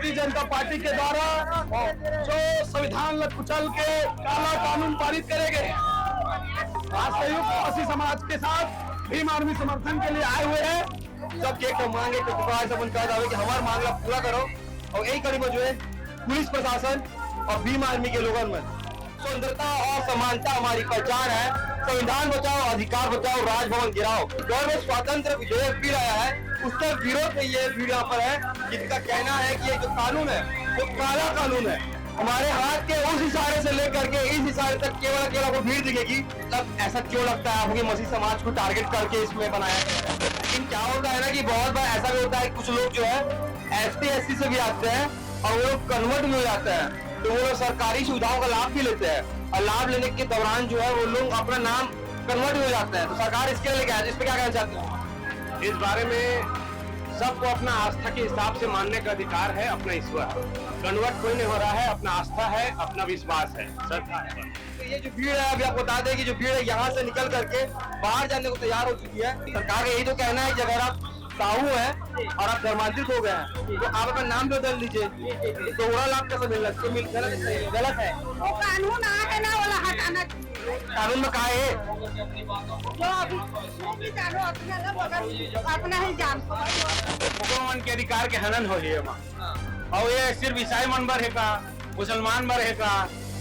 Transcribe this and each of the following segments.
Bharatiya Janata party के द्वारा जो संविधान कुचल के काला कानून पारित करे गए, आज संयुक्त मसीह समाज के साथ भीम आर्मी समर्थन के लिए आए हुए हैं। सब एक मांगे तो पुकार से कहा जावे कि हमारा मांगला पूरा करो, और यही कड़ी में जो है पुलिस प्रशासन और भीम आर्मी के लोगों में स्वतंत्रता और समानता हमारी पहचान है। संविधान बचाओ, अधिकार बचाओ, राजभवन गिराओ। दौर में स्वतंत्र विधेयक बिल आया है, उसके विरोध में ये भीड़ यहाँ पर है, जिनका कहना है कि ये जो कानून है वो काला कानून है। हमारे हाथ के उस इशारे से लेकर के इस इशारे तक केवल अकेला को भीड़ दिखेगी। मतलब ऐसा क्यों लगता है आपको कि मसीह समाज को टारगेट करके इसमें बनाया गया है? लेकिन क्या होता है ना कि बहुत बार ऐसा भी होता है, कुछ लोग जो है ST/SC से भी आते हैं और वो लोग कन्वर्ट भी हो जाते हैं, तो वो लोग सरकारी सुविधाओं का लाभ भी लेते हैं, और लाभ लेने के दौरान जो है वो लोग अपना नाम कन्वर्ट हो जाते हैं। तो सरकार इसके लिए क्या है, इस पे क्या कहना चाहते हैं? इस बारे में सबको अपना आस्था के हिसाब से मानने का अधिकार है, अपना ईश्वर। कन्वर्ट कोई नहीं हो रहा है, अपना आस्था है, अपना विश्वास है सरकार पर। तो ये जो भीड़ है, अभी आप बता दें कि जो भीड़ है यहाँ से निकल करके बाहर जाने को तैयार हो चुकी है। सरकार का यही तो कहना है कि अगर आप साहू हैं और आप धर्मांतरित हो गए हैं तो आप अपना नाम बदल लीजिए, तो दोहरा लाभ कैसे मिल रहा है? गलत है। वो कानून आ है ना, वाला हटाना। कानून में कहा है जो अभी जो भी जानो अपना ना, मगर अपना ही जान मुसलमान के अधिकार के हनन हो रही है और ये सिर्फ ईसाई मन बर है का, मुसलमान बर है का।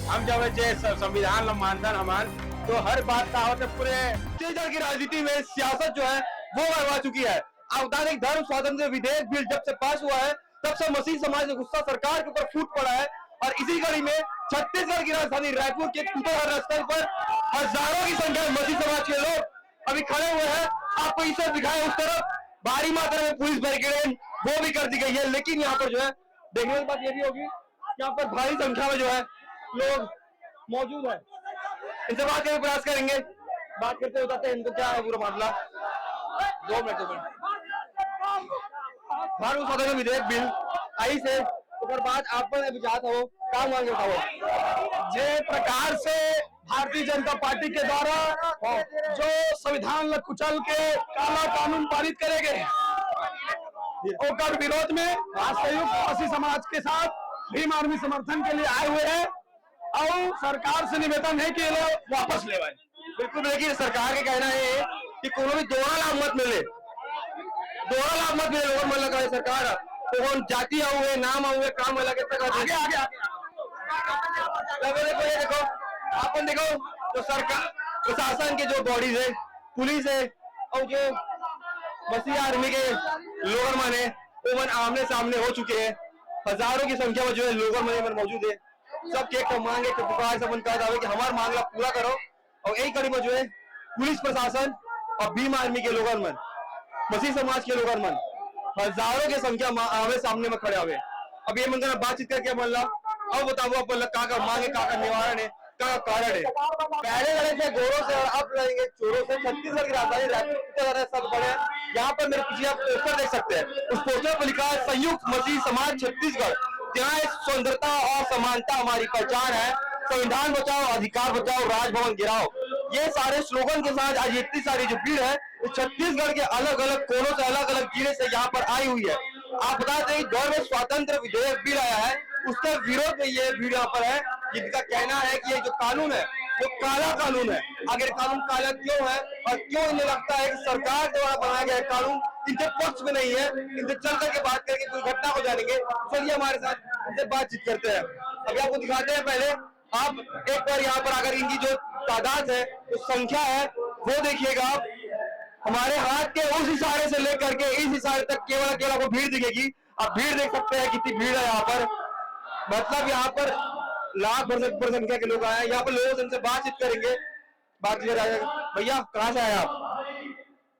हम जब संविधान मानते हमान तो हर बात का होते पूरे छत्तीसगढ़ की राजनीति में सियासत जो है वो बरवा चुकी है। आप बता दें धर्म स्वातंत्र विधेयक बिल जब से पास हुआ है तब से मसीह समाज का गुस्सा सरकार के ऊपर फूट पड़ा है, और इसी कड़ी में छत्तीसगढ़ की राजधानी रायपुर के कुतोहर स्थल पर हजारों की संख्या में मसीह समाज के लोग अभी खड़े हुए हैं। आपको इसे दिखाए उस तरफ भारी मात्रा में पुलिस बैरिकेडिंग वो भी कर दी गई है, लेकिन यहाँ पर जो है देखने की बात ये भी होगी कि यहाँ पर भारी संख्या में जो है लोग मौजूद है। इनसे बात करने का प्रयास करेंगे, बात करते बताते हैं इनको क्या है पूरा मामला। 2 मिनट भारत स्वातंत्र विधेयक बिल आई से बाद आप विचार हो क्या मांगे बताओ? जे प्रकार से भारतीय जनता पार्टी के द्वारा जो संविधान कुचल के काला कानून पारित करे गए, ओकर विरोध में आज संयुक्त मसीह समाज के साथ भीम आर्मी समर्थन के लिए आए हुए हैं, और सरकार से निवेदन है कि ये लोग वापस ले आए। बिल्कुल, लेकिन सरकार का कहना है कि कोनो भी दोहरा लाभ मत मिले, दोहरा लाभ मत मिले। लोगों मन लगा है सरकार तो हम जाति आऊंगे, नाम आऊंगे, काम अलग आगे आगे देखो, ये देखो अपन देखो तो सरकार प्रशासन के जो बॉडीज है, पुलिस है और जो मसीह आर्मी के लोगों माने वो मन आमने सामने हो चुके हैं। हजारों की संख्या में जो है लोगों मन मौजूद है। सब एक मांगे तो पुकार से कहा जावे कि हमारा मांगला पूरा करो, और यही कड़ी में जो है पुलिस प्रशासन और भीम आर्मी के लोगों मन, मसीह समाज के लोगों मन हजारों की संख्या आवे सामने में खड़े हुए। अब ये मंगल बातचीत करके बोल रहा, अब बताओ आप का मांगे, का निवारण है, का कारण है? पहले लड़े थे गोरों से और अब लड़ेंगे चोरों से। छत्तीसगढ़ की राजधानी रायपुर सब बड़े यहाँ पर मेरे पीछे आप पोस्टर देख सकते हैं, उस पोस्टर पर लिखा है संयुक्त मसीह समाज छत्तीसगढ़, जहाँ स्वतंत्रता और समानता हमारी पहचान है। संविधान बचाओ, अधिकार बचाओ, राजभवन गिराओ। ये सारे स्लोगन के साथ आज इतनी सारी जो भीड़ है छत्तीसगढ़ के अलग अलग कोनों से, अलग अलग जिले से यहाँ पर आई हुई है। आप बता दें दौर में स्वतंत्र विधेयक बिल आया है, उसके विरोध में ये भीड़ यहाँ पर है, जिनका कहना है कि ये जो कानून है वो काला कानून है। अगर कानून काला क्यों है और क्यों इन्हें लगता है कि सरकार द्वारा बनाया गया कानून इनके पक्ष में नहीं है, इनसे चल करके बात करके कोई घटना को जानेंगे। चलिए हमारे साथ इनसे बातचीत करते हैं। अभी आपको दिखाते हैं, पहले आप एक बार यहाँ पर अगर इनकी जो तादाद है, जो संख्या है वो देखिएगा आप। हमारे हाथ के उस इशारे से लेकर के इस इशारे तक केवल अकेला को भीड़ दिखेगी। आप भीड़ देख सकते हैं कितनी भीड़ है यहाँ पर, मतलब यहाँ पर लाख भर संख्या के लोग आए हैं। यहाँ पर लोगों से इनसे बातचीत करेंगे, बातचीत भैया कहाँ से आए आप?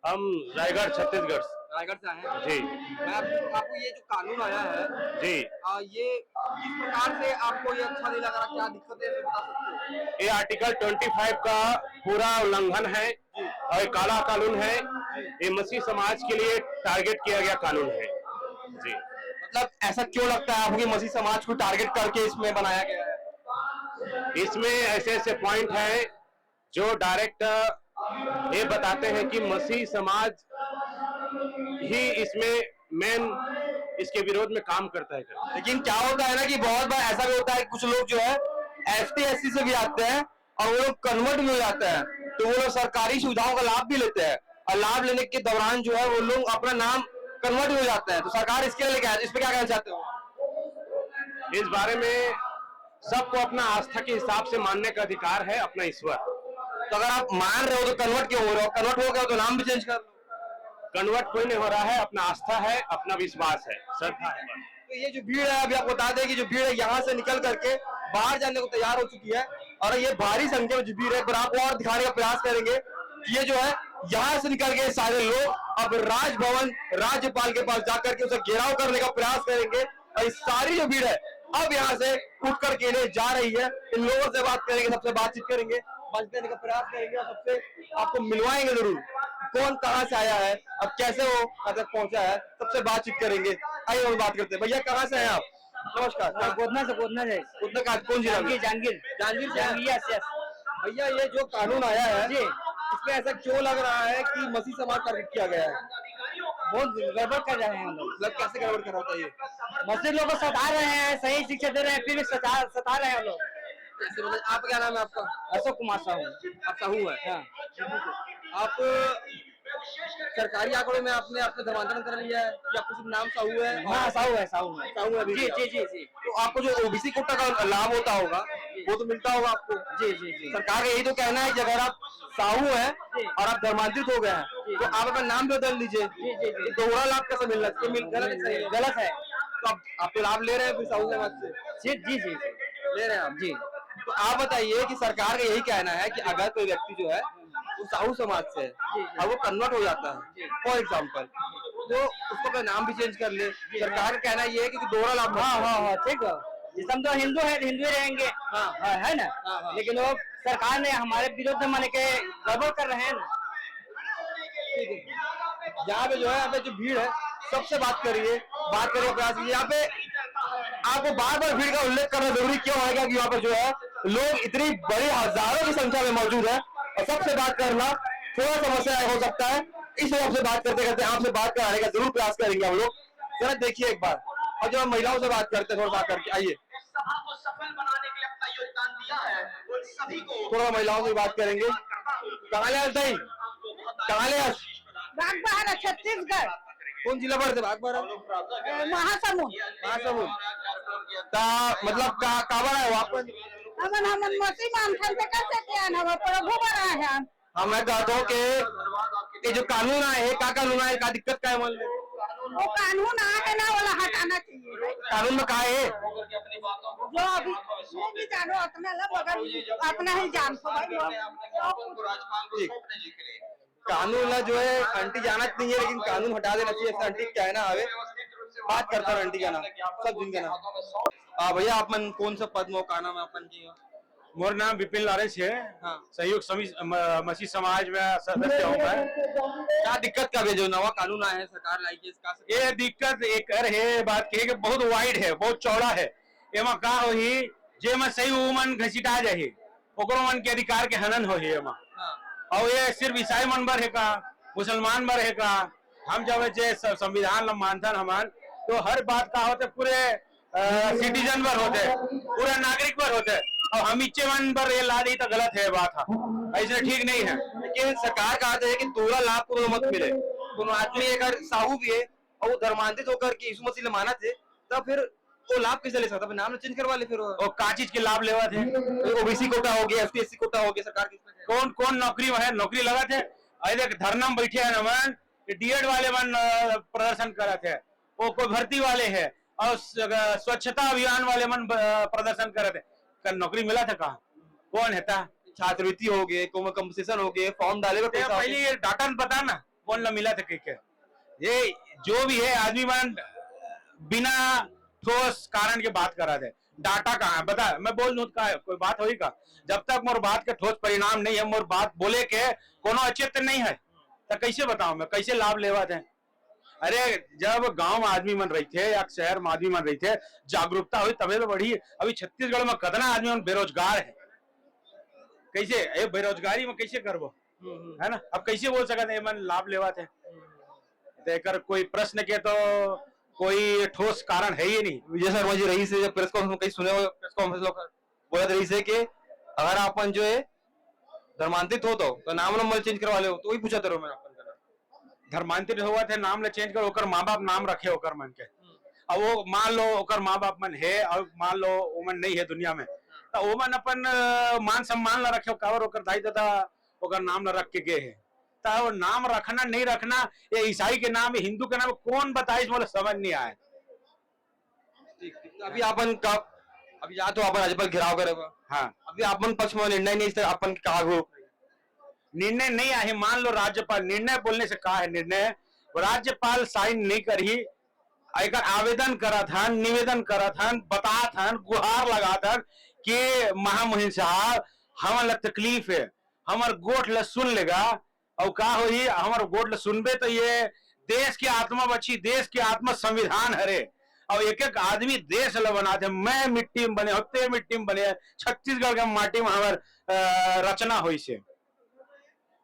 हम रायगढ़ छत्तीसगढ़ रायगढ़ से आए हैं जी। मैं आपको ये जो कानून आया है जी, ये किस प्रकार से आपको ये अच्छा नहीं लग रहा, क्या दिक्कत है बता सकते हो? ये आर्टिकल 25 का पूरा उल्लंघन है और ये काला कानून है। ये मसीह समाज के लिए टारगेट किया गया कानून है जी। मतलब ऐसा क्यों लगता है आपको कि मसीह समाज को टारगेट करके इसमें बनाया गया है? इसमें ऐसे ऐसे पॉइंट हैं जो डायरेक्ट ये बताते हैं कि मसीह समाज ही इसमें मेन इसके विरोध में काम करता है। लेकिन क्या होता है ना कि बहुत बार ऐसा भी होता है कि कुछ लोग जो है ST SC से भी आते हैं और वो लोग कन्वर्ट भी हो जाते हैं, तो वो लोग सरकारी सुविधाओं का लाभ भी लेते हैं और लाभ लेने के दौरान जो है वो लोग अपना नाम कन्वर्ट हो जाते हैं। तो सरकार इसके लिए क्या, इस पे क्या कहना चाहते हो? इस बारे में सबको अपना आस्था के हिसाब से मानने का अधिकार है, अपना ईश्वर। तो अगर आप मान रहे हो तो कन्वर्ट क्यों हो रहे हो? कन्वर्ट हो गया तो नाम भी चेंज कर लो। कन्वर्ट कोई नहीं हो रहा है, अपना आस्था है, अपना विश्वास है, श्रद्धा है। तो ये जो भीड़ है, अभी आपको बता दें कि जो भीड़ है यहाँ से निकल करके बाहर जाने को तैयार हो चुकी है और ये भारी संख्या में जो भीड़ है, पर आपको और दिखाने का प्रयास करेंगे कि ये जो है यहाँ से निकल के सारे लोग अब राजभवन राज्यपाल के पास जाकर के उसे घेराव करने का प्रयास करेंगे और इस सारी जो भीड़ है अब यहाँ से उठ करके इन्हें जा रही है। इन लोगों से बात करेंगे, सबसे बातचीत करेंगे, बात करने का प्रयास करेंगे और सबसे आपको मिलवाएंगे जरूर कौन कहाँ से आया है, अब कैसे वो यहाँ तक पहुंचा है, सबसे बातचीत करेंगे। आइए हम बात करते हैं। भैया कहाँ से हैं आप? नमस्कार। गोदना से कौन जिला जांगीर जांगीर से हैं? यस यस भैया ये जो कानून आया है जी, इसमें ऐसा क्यों लग रहा है कि मसीह समाज टारगेट किया गया है? बहुत गड़बड़ कर रहे हैं हम लोग। मतलब कैसे गड़बड़ कर रहा होता है ये? मस्जिद लोग को सता रहे हैं, सही शिक्षा दे रहे हैं, फिर भी सता रहे हैं हम लोग। कैसे मतलब आप क्या नाम है आपका? अशोक कुमार साहू। आप साहू है? हाँ। आप सरकारी आंकड़ों में आपने अपना धर्मांतरण कर लिया है या आपको सिर्फ नाम साहू है? हाँ साहू है, साहू है। साहू है जी जी जी जी तो आपको जो OBC कोटा का लाभ होता होगा वो तो मिलता होगा आपको? जी जी जी। सरकार का यही तो कहना है कि अगर आप साहू हैं और आप धर्मांतरित हो गए हैं तो आप अपना नाम बदल लीजिए। जी जी जी। दोहरा लाभ कैसे मिलना चाहिए? गलत है। तो आप तो लाभ ले रहे हैं फिर साहू समाज से? जी जी जी ले रहे हैं आप? जी। तो आप बताइए कि सरकार का यही कहना है कि अगर कोई व्यक्ति जो है वो साहू समाज से है और वो कन्वर्ट हो जाता है फॉर एग्जाम्पल, तो उसको अपना नाम भी चेंज कर ले। सरकार का कहना ये है कि दोहरा लाभ। हाँ ठीक है। जिस हम तो हिंदू है, हिंदू ही रहेंगे। हाँ है ना। लेकिन वो सरकार ने हमारे विरोध में माने के गड़बड़ कर रहे हैं ना। यहाँ पे जो है यहाँ पे जो भीड़ है सबसे बात करिए प्रयास कीजिए। यहाँ पे आपको बार बार भीड़ का उल्लेख करना जरूरी क्यों है कि यहाँ पे जो है लोग इतनी बड़ी हजारों की संख्या में मौजूद है और सबसे बात करना थोड़ा समस्या हो सकता है। इस वजह से बात करते करते आपसे बात कराने का जरूर प्रयास करेंगे हम लोग। जरा देखिए एक बार, और जो हम महिलाओं से बात करते हैं थोड़ा बात करके आइए, थोड़ा महिलाओं से बात करेंगे। कहाँ ले सही कहाँ ले बागबाहरा छत्तीसगढ़ कौन जिला पर से? बागबाहरा महासमुंद मतलब काबर है वापस? हमन हमन मसीह मानथन से कैसे क्या ना प्रभु बना है। हाँ मैं कहता हूँ कि ये जो कानून आए है, क्या कानून आए, क्या दिक्कत क्या है? मान लो वो कानून आया है ना, वाला हटाना चाहिए। कानून में क्या है? जो अभी जो भी जानो अपना ला, मगर अपना ही जान सो भाई लोग। कानून ला जो है आंटी जाना नहीं है, लेकिन कानून हटा देना चाहिए। ऐसा आंटी क्या है ना, आवे बात करता है आंटी का नाम सब दिन का नाम। भैया आप मन कौन सा पद में, का नाम है अपन की? मोर नाम विपिन लॉरेंस है। हाँ। सहयोग मसीह समाज में सदस्य हूँ मैं। क्या दिक्कत का जो नवा कानून आया है सरकार लाई है इसका? ये दिक्कत एक है बात की कि बहुत वाइड है, बहुत चौड़ा है। एमा का होही जे में सही मन घसीटा जाही ओकरो मन के अधिकार के हनन होही एमा। और ये सिर्फ ईसाई मन बर है का, मुसलमान बर है का? हम जब जे संविधान ल मानथन हमान, तो हर बात का होते पूरे सिटीजन पर होते, पूरे नागरिक पर होते, और हम इच्चे मन पर ये ला दी तो गलत है बात है, ऐसे ठीक नहीं है। लेकिन सरकार कहते है कि दोहरा लाभ को मत मिले। दोनों आदमी अगर साहू भी है और वो धर्मांतरित होकर के यीशु मसीह माना थे, तब फिर वो लाभ कैसे ले सकता? नाम चेंज करवा ले फिर। और का चीज के लाभ लेवा थे? OBC कोटा हो गया, ST SC कोटा हो गया, सरकार कौन कौन नौकरी है, नौकरी लगा थे। अरे धरना में बैठे है मन, DED वाले मन प्रदर्शन करा थे, वो कोई भर्ती वाले है, और स्वच्छता अभियान वाले मन प्रदर्शन करे थे। नौकरी मिला था कहाँ? कौन है था? छात्रवृत्ति हो गए, कंपनसेशन हो गए, फॉर्म डाले पहले ये डाटा बता ना कौन ला मिला था क्या? ये जो भी है आदमी मन बिना ठोस कारण के बात करा थे। डाटा कहाँ है बता, मैं बोल दूं का कोई बात होगी का? जब तक मोर बात के ठोस परिणाम नहीं है, मोर बात बोले के कोनो औचित्य नहीं है, तो कैसे बताऊं मैं कैसे लाभ लेवा थे? अरे जब गांव में आदमी मन रही थे या शहर में आदमी मन रही थे, जागरूकता हुई तबे तो बढ़ी। अभी छत्तीसगढ़ में कितना आदमी मन बेरोजगार है, कैसे ये बेरोजगारी में कैसे करबो, है ना? अब कैसे बोल सकते मन लाभ लेवा थे? तो कोई प्रश्न के तो कोई ठोस कारण है ही नहीं। विजय शर्मा जी रही से जब प्रेस कॉन्फ्रेंस में कहीं सुने हो, प्रेस कॉन्फ्रेंस लोग बोला रही से कि अगर अपन जो है धर्मांतरित हो तो नाम नंबर चेंज करवा ले, तो वही पूछा तेरे मैं अपन का धर्मांतरित हुआ थे नाम ले चेंज कर, ओकर माँ बाप नाम रखे ओकर मन के। अब वो मान लो ओकर माँ बाप मन है और मान लो ओमन नहीं है दुनिया में, तो ओमन अपन मान सम्मान ला रखे, कावर ओकर दाई दादा ओकर नाम ला रख के गए है। तो नाम रखना नहीं रखना, ये ईसाई के नाम है, हिंदू के नाम कौन बताइए, मुझे समझ नहीं आया। अभी अपन का अभी या तो अपन राज्यपाल घेराव करेगा, हाँ अभी अपन पक्ष में निर्णय नहीं, इस तरह अपन कहा हो निर्णय नहीं आए। मान लो राज्यपाल निर्णय बोलने से कहा है निर्णय, राज्यपाल साइन नहीं करी, एक आवेदन करा था, निवेदन करा था, बता था, गुहार लगा था कि महामहिम साहब हमारा तकलीफ है, हमार गोठ ल सुन लेगा, और का हो ही हमार गोठ ल सुनबे तो ये देश की आत्मा बची, देश की आत्मा संविधान हरे, और एक एक आदमी देश ल बनाते, मैं मिट्टी में बने होते, मिट्टी में बने, छत्तीसगढ़ के माटी में हमार रचना हुई से।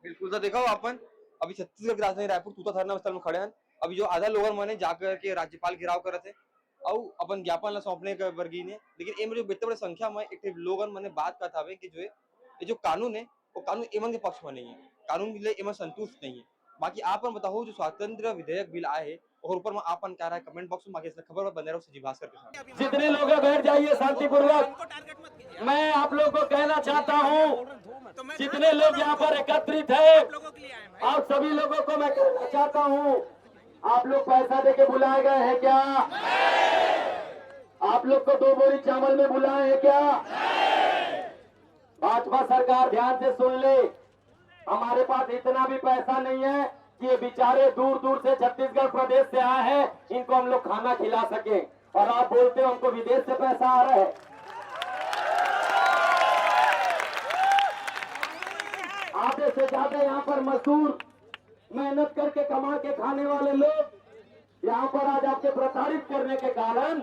बिल्कुल तो देखो अपन अभी छत्तीसगढ़ की राजधानी रायपुर तूता धरना स्थल में खड़े हैं। अभी जो आधा लोगों माने जाकर के राज्यपाल घेराव कर रहे थे और अपन ज्ञापन ला सौंपने के वर्गी ने, लेकिन एम जो बेहद बड़े संख्या में एक लोगन माने बात का था कि जो है ये जो कानून है वो कानून एमन के पक्ष में नहीं है, कानून के लिए एमन संतुष्ट नहीं है। बाकी आपन बताओ जो स्वतंत्र विधेयक बिल आए है और ऊपर में आपन कह रहा है कमेंट बॉक्स में बाकी इसने खबर बने रहो सजीव भास्कर के साथ। जितने लोग बैठ जाइए शांतिपूर्वक। मैं आप लोग को कहना चाहता हूँ, जितने लोग यहाँ पर एकत्रित है, आप सभी लोगों को मैं कहना चाहता हूँ, आप लोग पैसा देके बुलाए गए हैं क्या? आप लोग को 2 बोरी चावल में बुलाए हैं क्या? भाजपा सरकार ध्यान से सुन ले, हमारे पास इतना भी पैसा नहीं है कि ये बेचारे दूर दूर से छत्तीसगढ़ प्रदेश से आए हैं, इनको हम लोग खाना खिला सके, और आप बोलते हैं उनको विदेश से पैसा आ रहा है। आधे से ज्यादा यहाँ पर मजदूर मेहनत करके कमा के खाने वाले लोग यहाँ पर आज आपके प्रताड़ित करने के कारण